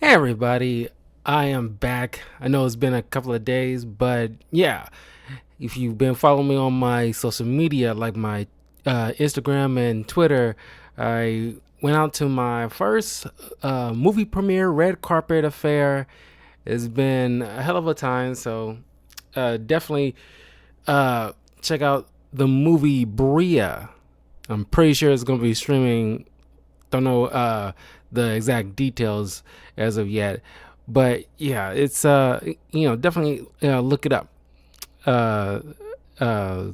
Hey everybody, I am back. I know it's been a couple of days, but yeah, if you've been following me on my social media, like my Instagram and Twitter, I went out to my first movie premiere, red carpet affair. It's been a hell of a time, so definitely check out the movie Bria. I'm pretty sure it's going to be streaming. Don't know the exact details as of yet, but yeah, it's definitely look it up. Uh, uh,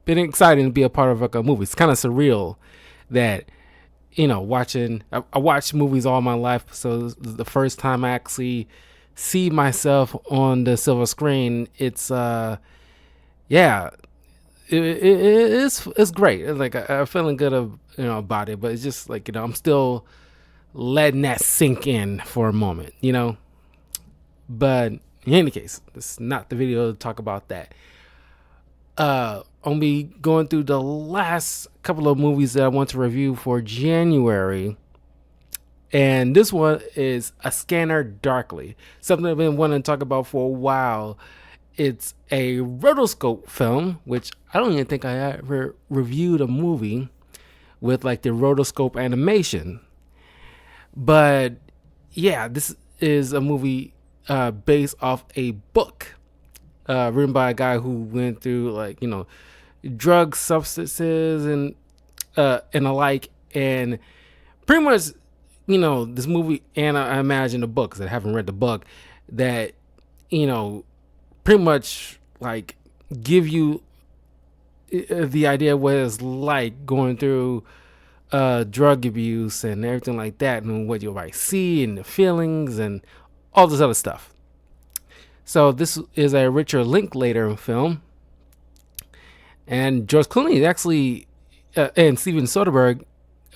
Been exciting to be a part of like a movie. It's kind of surreal that watching. I watched movies all my life, so this is the first time I actually see myself on the silver screen. It's yeah, it's great. It's like I'm feeling good about it, but it's just like I'm still letting that sink in for a moment. But in any case, this is not the video to talk about that. I'll be going through the last couple of movies that I want to review for January. And this one is A Scanner Darkly, something I've been wanting to talk about for a while. It's a rotoscope film, which I don't even think I ever reviewed a movie with like the rotoscope animation. But yeah, this is a movie based off a book written by a guy who went through drug substances and the like, and pretty much this movie, and I imagine the book because I haven't read the book, that pretty much like give you the idea of what it's like going through drug abuse and everything like that, and what you might see and the feelings and all this other stuff. So this is a Richard Linklater film, and George Clooney actually and Steven Soderbergh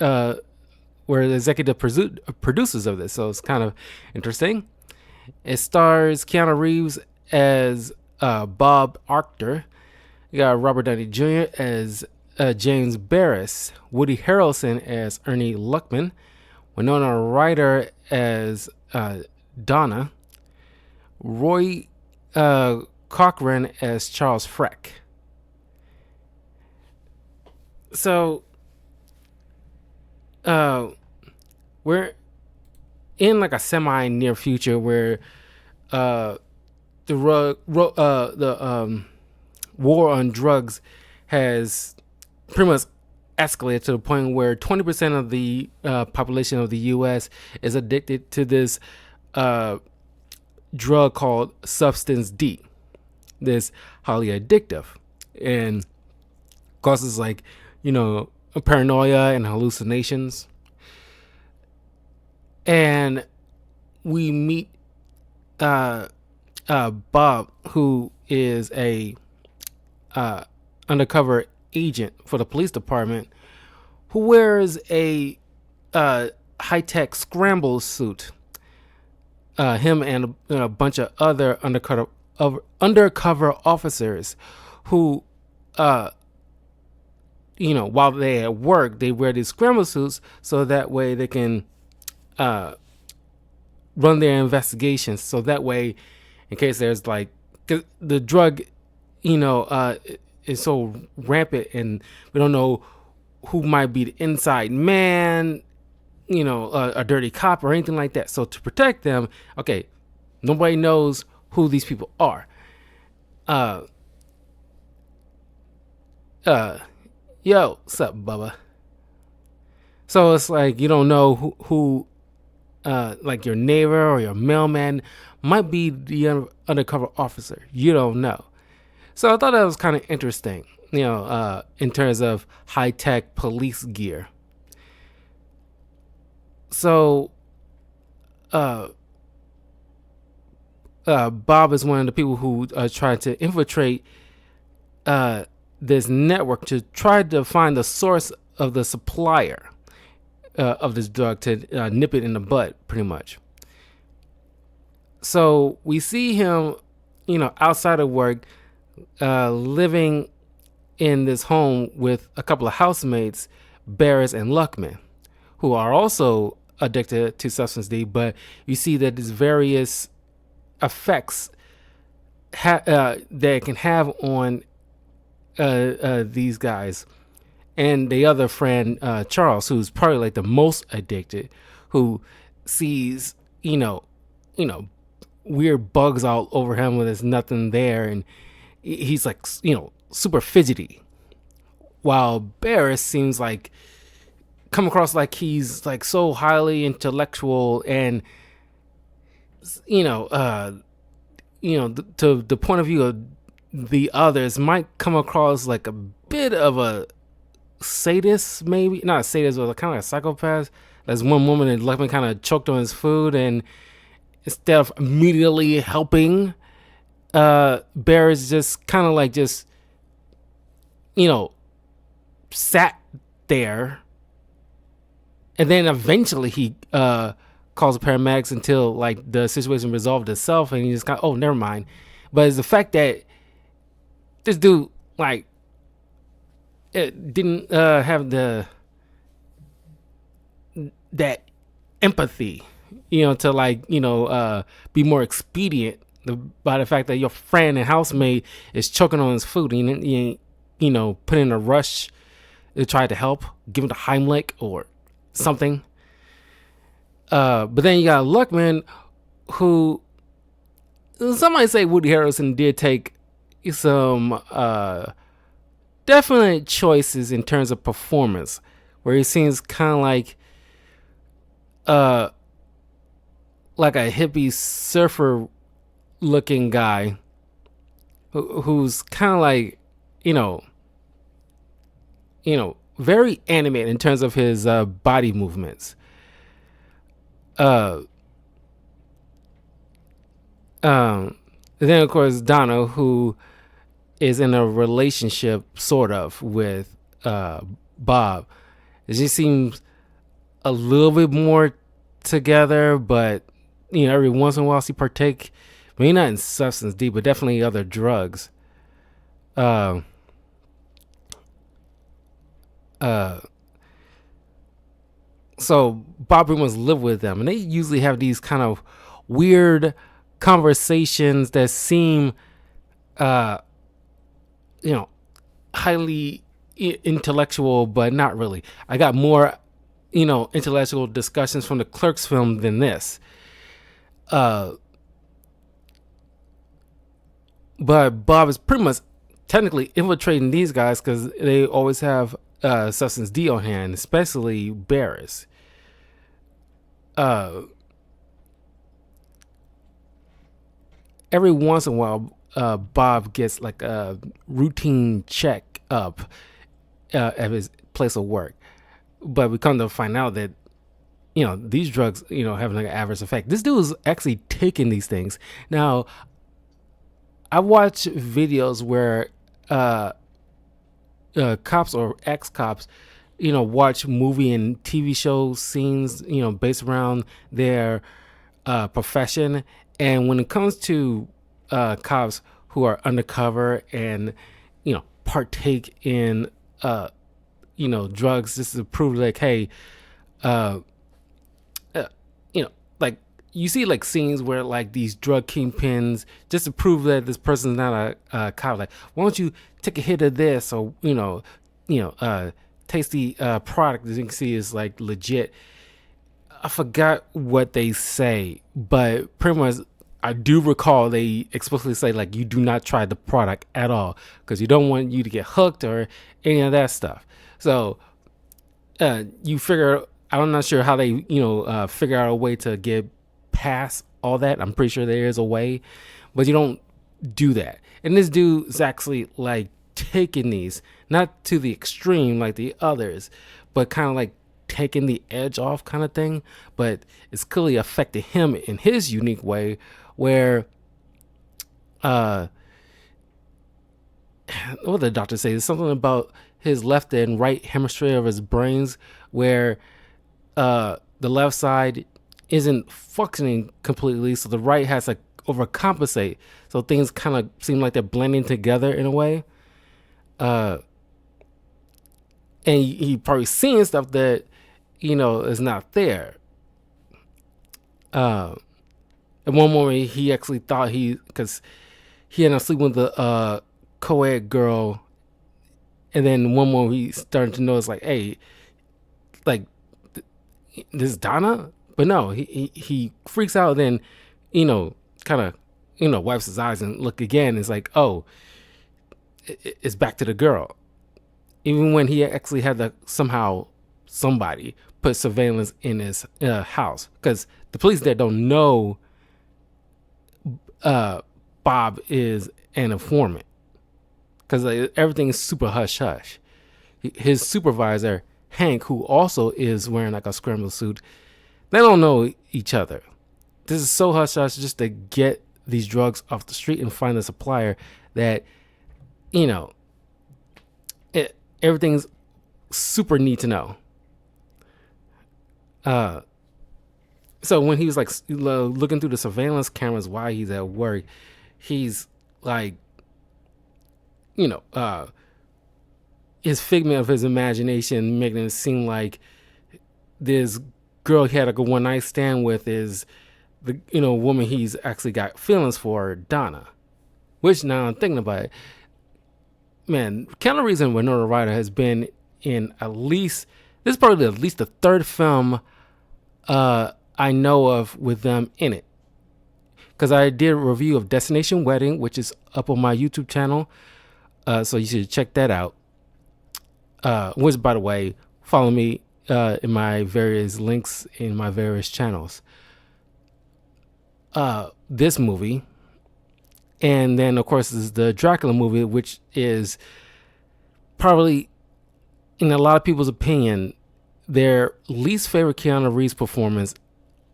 were the executive producers of this. So it's kind of interesting. It stars Keanu Reeves as Bob Arctor. You got Robert Downey Jr. as James Barris, Woody Harrelson as Ernie Luckman, Winona Ryder as Donna, Roy Cochran as Charles Freck. So we're in like a semi near future where the war on drugs has pretty much escalated to the point where 20% of the population of the U.S. is addicted to this drug called Substance D. This highly addictive and causes paranoia and hallucinations. And we meet Bob, who is a undercover agent for the police department, who wears a high-tech scramble suit. Him and a bunch of other undercover officers who, while they at work, they wear these scramble suits so that way they can run their investigations. So that way, in case there's like, 'cause the drug, is so rampant, and we don't know who might be the inside man, a dirty cop or anything like that. So to protect them, okay, nobody knows who these people are. Yo, what's up, Bubba? So it's like you don't know who like your neighbor or your mailman might be the undercover officer. You don't know. So I thought that was kind of interesting, in terms of high tech police gear. So, Bob is one of the people who tried to infiltrate this network to try to find the source of the supplier of this drug to nip it in the bud, pretty much. So we see him, outside of work, living in this home with a couple of housemates, Barris and Luckman, who are also addicted to substance D, but you see that there's various effects that it can have on these guys. And the other friend, Charles, who's probably like the most addicted, who sees, weird bugs all over him when there's nothing there, and he's like, super fidgety. While Barris seems like come across like he's like so highly intellectual and to the point of view of the others might come across like a bit of a sadist, maybe not a sadist, but kind of like a psychopath. There's one woman that left me kind of choked on his food, and instead of immediately helping, Barris just kind of like sat there, and then eventually he calls the paramedics until like the situation resolved itself, and he just got, oh, never mind. But it's the fact that this dude like it didn't have that empathy, to like be more expedient by the fact that your friend and housemate is choking on his food, and you put in a rush to try to help, give him the Heimlich or something. But then you got Luckman, who somebody say Woody Harrelson did take some definite choices in terms of performance, where he seems kind of like a hippie surfer looking guy who's kind of like very animated in terms of his body movements. Then of course Donna, who is in a relationship sort of with Bob. It just seems a little bit more together, but every once in a while she partake, maybe not in substance D, but definitely other drugs. So Bob must live with them, and they usually have these kind of weird conversations that seem highly intellectual, but not really. I got more intellectual discussions from the Clerks film than this. But Bob is pretty much technically infiltrating these guys because they always have substance D on hand, especially Barris. Every once in a while, Bob gets like a routine check up at his place of work, but we come to find out that these drugs have like an adverse effect. This dude is actually taking these things. Now, I watch videos where cops or ex-cops watch movie and TV show scenes based around their profession, and when it comes to cops who are undercover and partake in drugs, this is to prove like, hey, like you see like scenes where like these drug kingpins, just to prove that this person's not a cop, like, why don't you take a hit of this, or tasty product as you can see is like legit. I forgot what they say, but pretty much I do recall they explicitly say like, you do not try the product at all because you don't want you to get hooked or any of that stuff. So you figure, I'm not sure how they figure out a way to get past all that. I'm pretty sure there is a way, but you don't do that. And this dude is actually like taking these, not to the extreme like the others, but kind of like taking the edge off kind of thing. But it's clearly affected him in his unique way, where what did the doctor say? There's something about his left and right hemisphere of his brains where the left side isn't functioning completely, so the right has to overcompensate, so things kind of seem like they're blending together in a way. And he probably seeing stuff that is not there, Uh, at one moment, he actually thought because he ended up sleeping with the co-ed girl, and then one moment he started to notice like, hey, like this is Donna, but no, he freaks out, and then kind of wipes his eyes and look again. It's like, oh, it's back to the girl. Even when he actually had to somehow somebody put surveillance in his house, because the police there don't know Bob is an informant, because everything is super hush hush. His supervisor Hank, who also is wearing like a scramble suit, they don't know each other. This is so hush hush just to get these drugs off the street and find a supplier that everything's super neat to know. So when he was like looking through the surveillance cameras while he's at work, he's like, his figment of his imagination, making it seem like this girl he had like a one night stand with is the woman he's actually got feelings for, Donna. Which, now I'm thinking about it, man, Keanu Reeves and Winona Ryder has been in this is probably at least the third film I know of with them in it. Because I did a review of Destination Wedding, which is up on my YouTube channel. So you should check that out. Which, by the way, follow me in my various links in my various channels. This movie, and then of course is the Dracula movie, which is probably, in a lot of people's opinion, their least favorite Keanu Reeves performance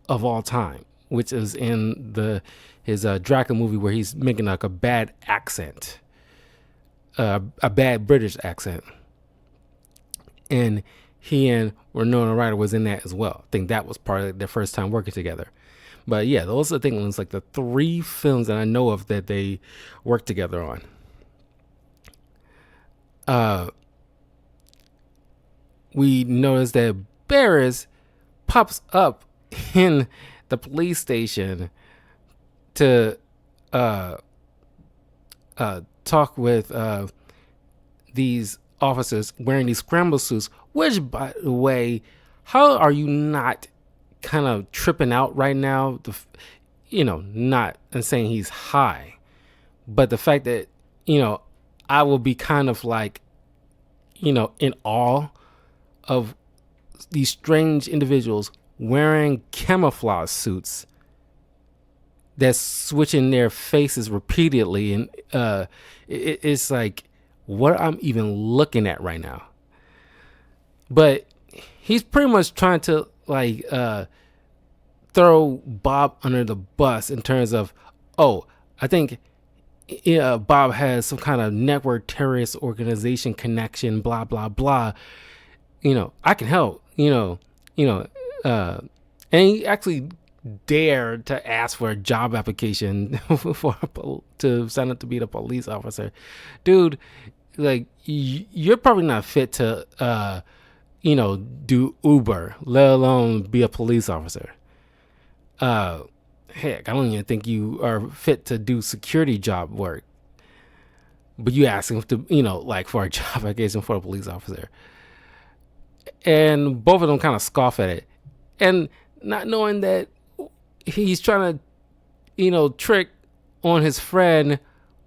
of all time, which is in his Dracula movie, where he's making like a bad accent, a bad British accent, and he and Winona Ryder was in that as well. I think that was part of their first time working together. But yeah, those are the things, like the three films that I know of that they worked together on. We noticed that Barris pops up in the police station to talk with these officers wearing these scramble suits, which, by the way, how are you not kind of tripping out right now? Not and saying he's high, but the fact that, I will be kind of like, in awe of these strange individuals wearing camouflage suits that's switching their faces repeatedly. And it's like, what I'm even looking at right now. But he's pretty much trying to like throw Bob under the bus in terms of, oh, I think Bob has some kind of network terrorist organization connection, blah blah blah. I can help. And he actually dared to ask for a job application to sign up to be the police officer. Dude, like, you're probably not fit to do Uber, let alone be a police officer. Heck, I don't even think you are fit to do security job work, but you asking to like for a job application for a police officer. And both of them kind of scoff at it, and not knowing that he's trying to trick on his friend.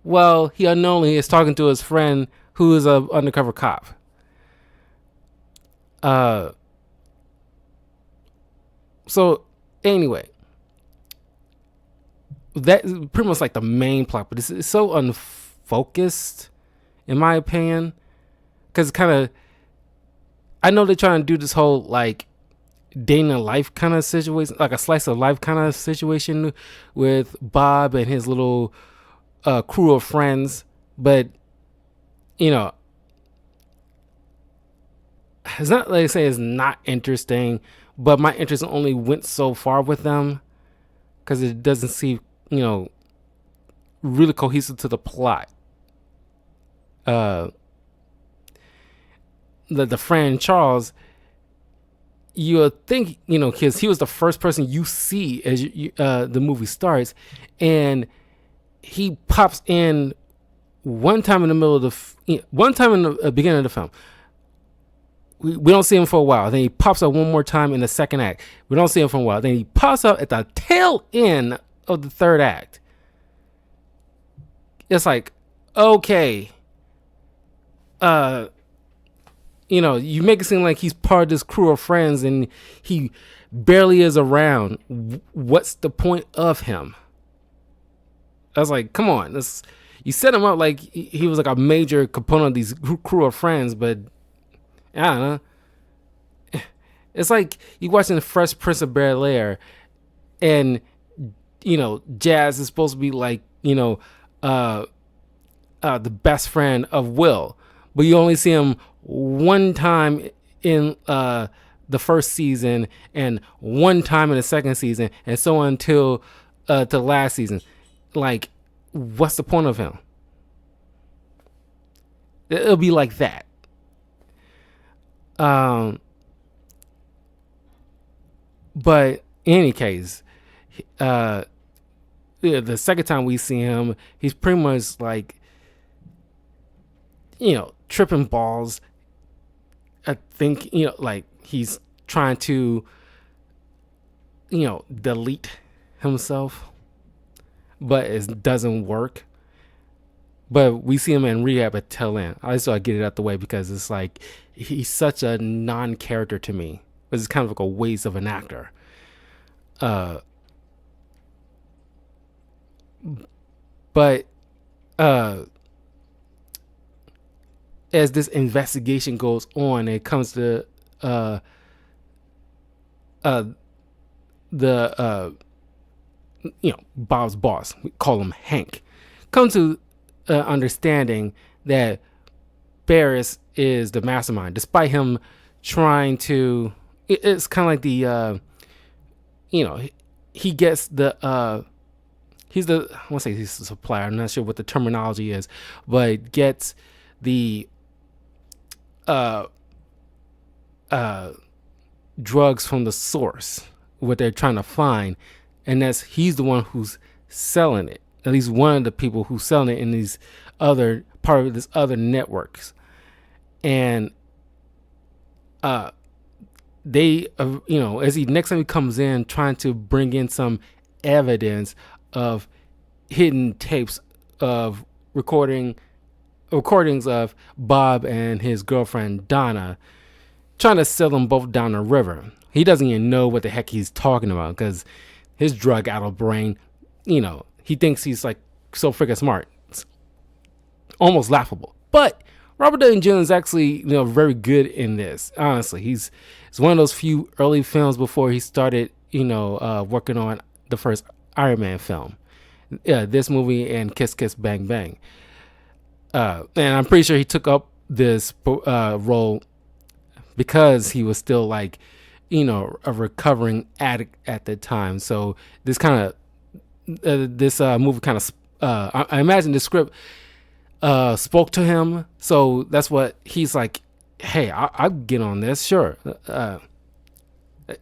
Well, he unknowingly is talking to his friend who is a undercover cop. So anyway, that is pretty much like the main plot, but it's so unfocused, in my opinion, because kind of, I know they're trying to do this whole like day in a life kind of situation, like a slice of life kind of situation with Bob and his little crew of friends, but it's not like I say it's not interesting, but my interest only went so far with them because it doesn't seem really cohesive to the plot. The friend Charles, you think, because he was the first person you see as the movie starts, and he pops in one time in the middle of one time in the beginning of the film. We don't see him for a while. Then he pops up one more time in the second act. We don't see him for a while. Then he pops up at the tail end of the third act. It's like, okay, you make it seem like he's part of this crew of friends and he barely is around. What's the point of him? I was like, come on, you set him up like he was like a major component of these crew of friends, but I don't know. It's like you watching the Fresh Prince of Bel-Air, and Jazz is supposed to be like the best friend of Will, but you only see him one time in the first season and one time in the second season, and so on until the last season. Like, what's the point of him? It'll be like that. But in any case, the second time we see him, he's pretty much like, tripping balls. I think, like he's trying to, delete himself, but it doesn't work. But we see him in rehab at tail end. I just want to get it out the way because it's like he's such a non-character to me. It's kind of like a waste of an actor. But as this investigation goes on, it comes to Bob's boss, we call him Hank, come to understanding that Barris is the mastermind, despite him trying to. It's kind of like the, he gets the, he's the, I want to say he's the supplier. I'm not sure what the terminology is, but gets the drugs from the source, what they're trying to find, and he's the one who's selling it. At least one of the people who's selling it in these other part of this other networks, and they, as he next time he comes in trying to bring in some evidence of hidden tapes of recordings of Bob and his girlfriend Donna, trying to sell them both down the river. He doesn't even know what the heck he's talking about because his drug addled brain, he thinks he's like so freaking smart. It's almost laughable. But Robert Downey Jr. is actually, very good in this. Honestly, it's one of those few early films before he started, working on the first Iron Man film. Yeah, this movie and Kiss Kiss Bang Bang. And I'm pretty sure he took up this role because he was still like, a recovering addict at the time. So this kind of this movie kind of I imagine the script spoke to him, so that's what he's like, hey, I'll get on this, sure. I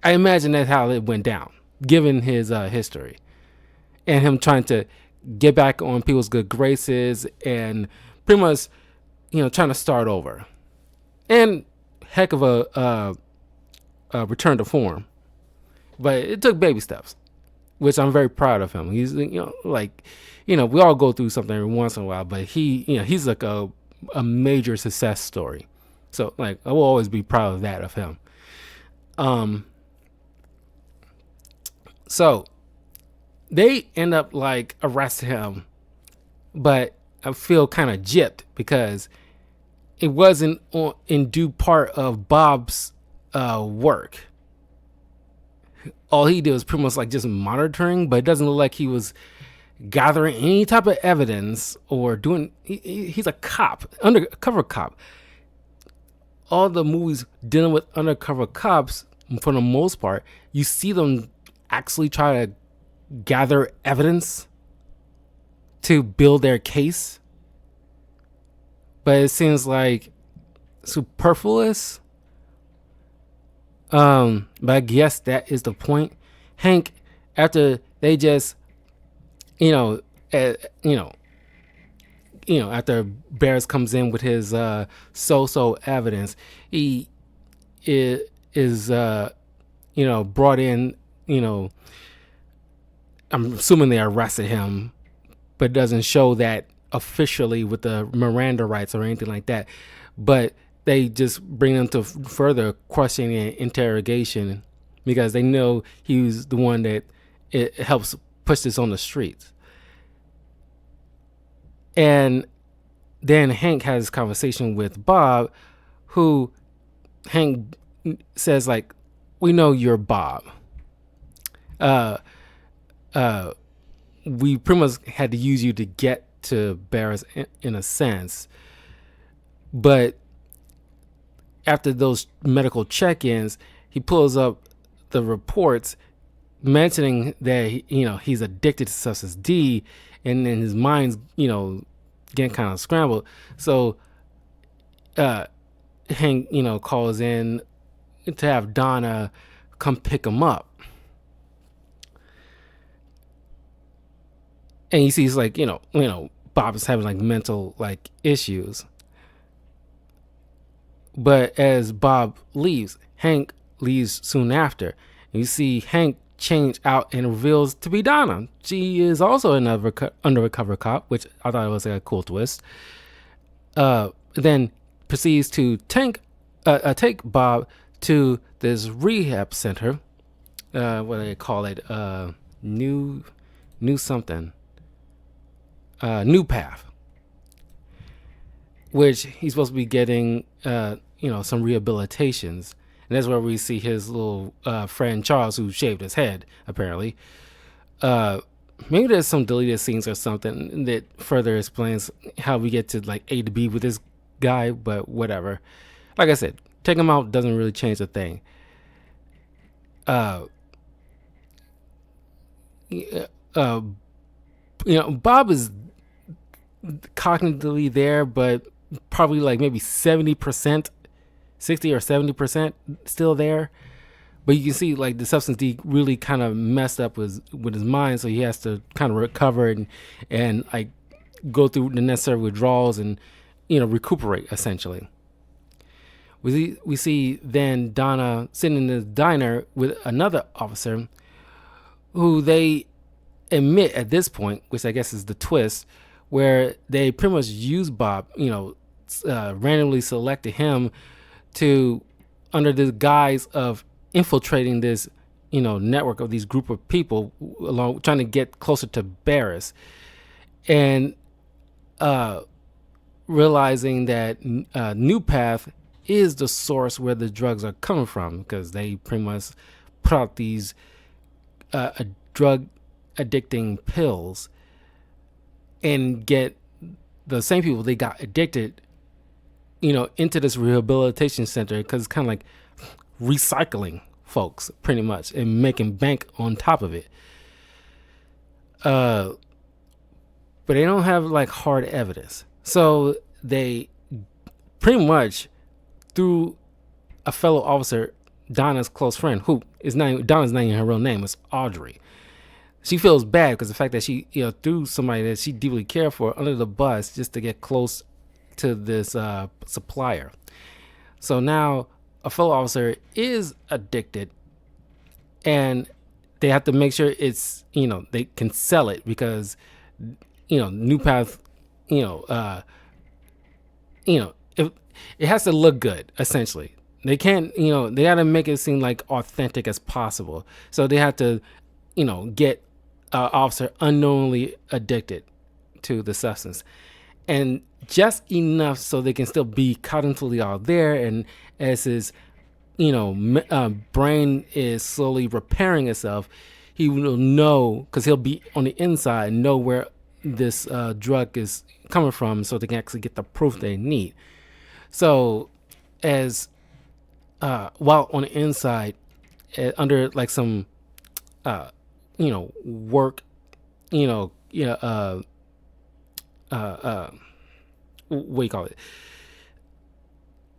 imagine that's how it went down, given his history and him trying to get back on people's good graces and pretty much trying to start over, and heck of a return to form. But it took baby steps, which I'm very proud of him. He's, we all go through something every once in a while, but he's like a major success story. So like, I will always be proud of that of him. So they end up like arresting him, but I feel kind of gypped because it wasn't in due part of Bob's work. All he did was pretty much like just monitoring, but it doesn't look like he was gathering any type of evidence or doing. He's a cop, undercover cop. All the movies dealing with undercover cops, for the most part, you see them actually try to gather evidence to build their case, but it seems like superfluous. But I guess that is the point. Hank, after they just, you know, uh, you know, after Barris comes in with his so-so evidence, he is brought in. You know, I'm assuming they arrested him, but it doesn't show that officially with the Miranda rights or anything like that. But they just bring him to further questioning and interrogation because they know he was the one that it helps push this on the streets. And then Hank has this conversation with Bob, who Hank says, like, we know you're Bob. We pretty much had to use you to get to Barris in a sense. But after those medical check-ins, he pulls up the reports mentioning that he's addicted to substance D, and then his mind's getting kind of scrambled. So Hank calls in to have Donna come pick him up, and he sees like Bob is having like mental like issues. But as Bob leaves, Hank leaves soon after. And you see Hank change out and reveals to be Donna. She is also another undercover cop, which I thought was like a cool twist. Then proceeds to take Bob to this rehab center. What do they call it? New something. New Path. Which he's supposed to be getting, some rehabilitations. And that's where we see his little friend Charles, who shaved his head, apparently. Maybe there's some deleted scenes or something that further explains how we get to like A to B with this guy, but whatever. Like I said, take him out doesn't really change a thing. Bob is cognitively there, but probably like maybe 70%, 60 or 70% still there. But you can see like the substance D really kind of messed up with his mind, so he has to kind of recover and like go through the necessary withdrawals and recuperate essentially. We see then Donna sitting in the diner with another officer who they admit at this point, which I guess is the twist, where they pretty much use Bob, randomly selected him to, under the guise of infiltrating this, network of these group of people along trying to get closer to Barris, and realizing that New Path is the source where the drugs are coming from, because they pretty much put out these drug addicting pills and get the same people they got addicted into this rehabilitation center, because it's kind of like recycling folks pretty much and making bank on top of it. But they don't have like hard evidence, so they pretty much, through a fellow officer, Donna's close friend, who is not Donna's not even her real name, it's Audrey. She feels bad because the fact that she threw somebody that she deeply cared for under the bus just to get close to this supplier. So now a fellow officer is addicted, and they have to make sure it's they can sell it, because New Path if it has to look good essentially. They can't they got to make it seem like authentic as possible, so they have to get officer unknowingly addicted to the substance, and just enough so they can still be cognitively all there, and as his brain is slowly repairing itself, he will know, because he'll be on the inside and know where this drug is coming from, so they can actually get the proof they need. So as while on the inside, under like some work, what do you call it?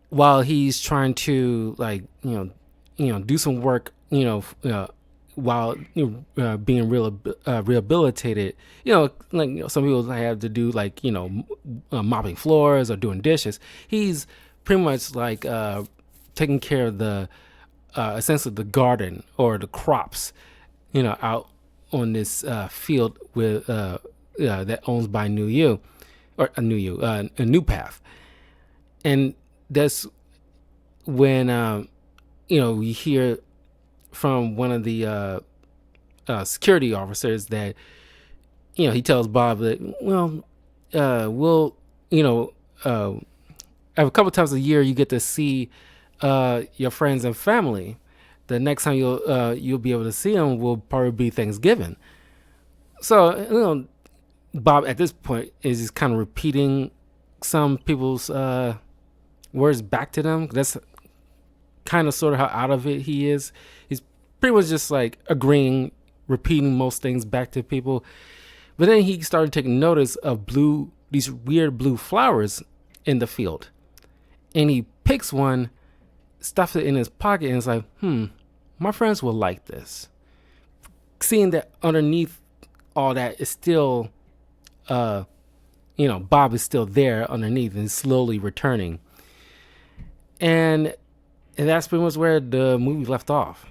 While he's trying to like do some work, while being rehabilitated. Like some people have to do like mopping floors or doing dishes. He's pretty much like taking care of the essentially the garden or the crops, out on this field with that owns by New You or a New Path, and that's when we hear from one of the security officers that he tells Bob that we'll a couple times a year you get to see your friends and family. The next time you'll be able to see them will probably be Thanksgiving. So Bob at this point is just kind of repeating some people's words back to them. That's kind of sort of how out of it he is. He's pretty much just like agreeing, repeating most things back to people. But then he started taking notice of these weird blue flowers in the field. And he picks one, stuffs it in his pocket, and is like, my friends will like this. Seeing that underneath all that is still, Bob is still there underneath and slowly returning. And that's pretty much where the movie left off.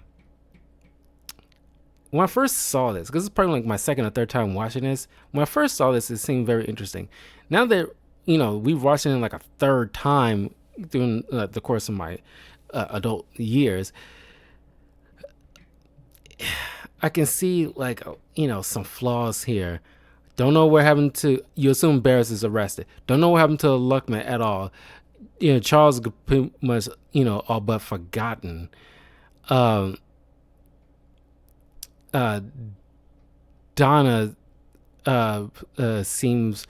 When I first saw this, because it's probably like my second or third time watching this, when I first saw this, it seemed very interesting. Now that, we've watched it like a third time during the course of my adult years, I can see like, some flaws here. Don't know what happened to, you assume Barris is arrested. Don't know what happened to Luckman at all. Charles is pretty much, all but forgotten. Donna seems,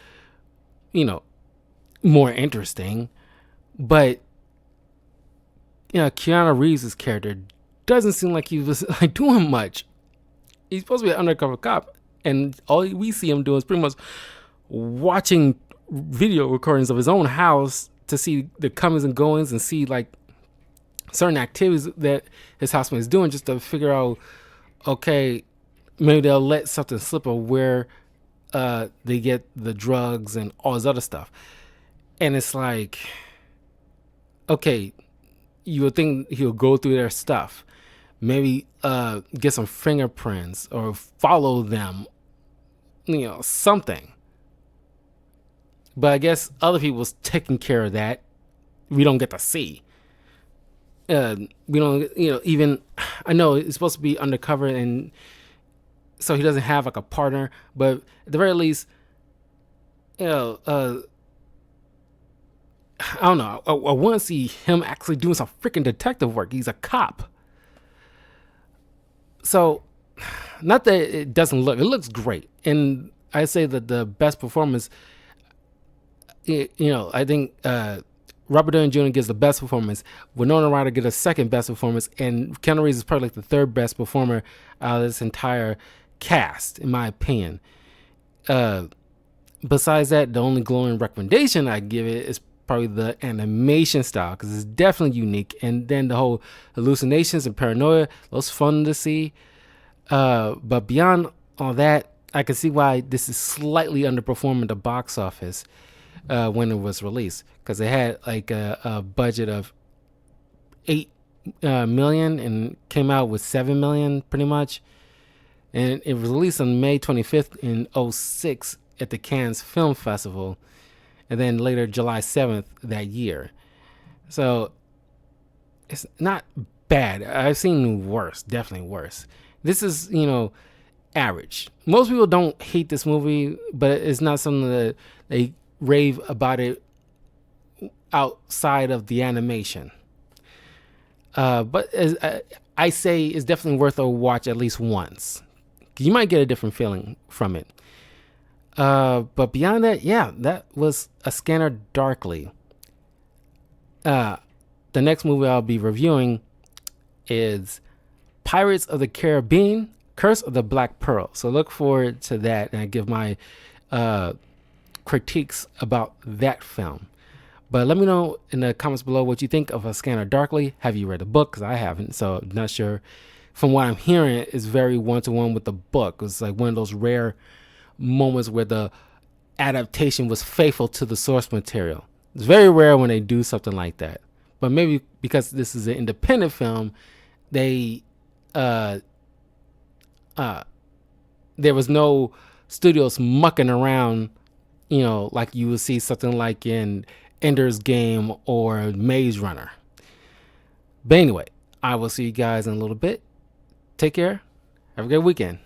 more interesting, but Keanu Reeves' character doesn't seem like he was like doing much. He's supposed to be an undercover cop, and all we see him doing is pretty much watching video recordings of his own house to see the comings and goings and see like certain activities that his housemate is doing, just to figure out, okay, maybe they'll let something slip of where they get the drugs and all this other stuff. And it's like, okay, you would think he'll go through their stuff, maybe get some fingerprints or follow them, something. But I guess other people's taking care of that. We don't get to see. We don't, even, I know it's supposed to be undercover, and so he doesn't have like a partner, but at the very least, I don't know. I want to see him actually doing some freaking detective work. He's a cop. So, not that it doesn't look, it looks great. And I say that the best performance, I think Robert Downey Jr. gives the best performance. Winona Ryder gives a second best performance. And Keanu Reeves is probably like the third best performer out of this entire cast, in my opinion. Besides that, the only glowing recommendation I give it is probably the animation style, because it's definitely unique. And then the whole hallucinations and paranoia, those fun to see. But beyond all that, I can see why this is slightly underperforming the box office when it was released, because it had like a budget of $8 million and came out with $7 million pretty much. And it was released on May 25th in 2006 at the Cannes Film Festival, and then later July 7th that year. So it's not bad. I've seen worse, definitely worse. This is, average. Most people don't hate this movie, but it's not something that they rave about it outside of the animation. But as I say, it's definitely worth a watch at least once. You might get a different feeling from it. But beyond that, yeah, that was A Scanner Darkly. The next movie I'll be reviewing is Pirates of the Caribbean, Curse of the Black Pearl. So look forward to that, and I give my critiques about that film. But let me know in the comments below what you think of A Scanner Darkly. Have you read the book? Because I haven't, so I'm not sure. From what I'm hearing, it's very one-to-one with the book. It's like one of those rare moments where the adaptation was faithful to the source material. It's very rare when they do something like that. But maybe because this is an independent film, they there was no studios mucking around, like you would see something like in Ender's Game or Maze Runner. But anyway, I will see you guys in a little bit. Take care. Have a great weekend.